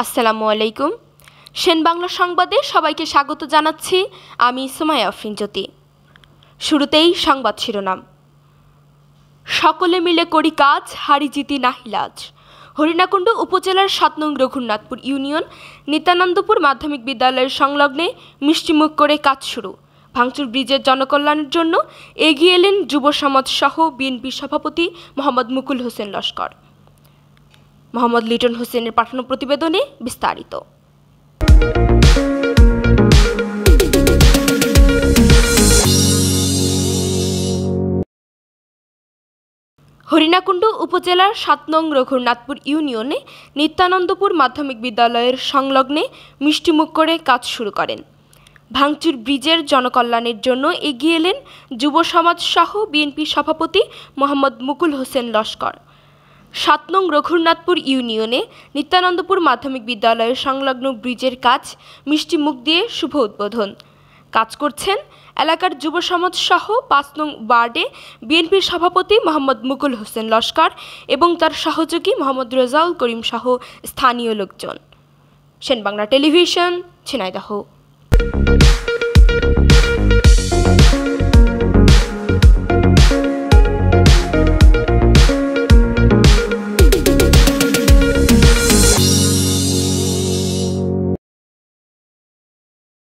আসসালামু আলাইকুম। সেন বাংলা সংবাদে সবাইকে স্বাগত জানাচ্ছি। আমি সুমাইয়া আফরিন জ্যোতি। শুরুতেই সংবাদ শিরোনাম। সকলে মিলে করি কাজ, হারি জিতি নাহিলাজ। হরিণাকুণ্ড উপজেলার ৭ নং রঘুনাথপুর ইউনিয়ন নিত্যানন্দপুর মাধ্যমিক বিদ্যালয়ের সংলগ্নে মিষ্টিমুখ করে কাজ শুরু। ভাঙচুর ব্রিজের জনকল্যাণের জন্য এগিয়ে এলেন যুব সমাজ সহ বিএনপি সভাপতি মোহাম্মদ মুকুল হোসেন লস্কর। মোহাম্মদ লিটন হোসেনের পাঠানো প্রতিবেদনে বিস্তারিত। হরিণাকুণ্ড উপজেলার ৭ নং রঘুনাথপুর ইউনিয়নে নিত্যানন্দপুর মাধ্যমিক বিদ্যালয়ের সংলগ্নে মিষ্টিমুখ করে কাজ শুরু করেন। ভাঙচুর ব্রিজের জনকল্যাণের জন্য এগিয়ে এলেন যুব সমাজ সহ বিএনপি সভাপতি মোহাম্মদ মুকুল হোসেন লস্কর। ৭ নং রঘুনাথপুর ইউনিয়নে নিত্যানন্দপুর মাধ্যমিক বিদ্যালয়ের সংলগ্ন ব্রিজের কাজ মিষ্টিমুখ দিয়ে শুভ উদ্বোধন। কাজ করছেন এলাকার যুব সমাজ সহ ৫ নং ওয়ার্ডে বিএনপির সভাপতি মোহাম্মদ মুকুল হোসেন লস্কর এবং তার সহযোগী মোহাম্মদ রেজাউল করিম সহ স্থানীয় লোকজন। সেন বাংলা টেলিভিশন, ঝিনাইদহ।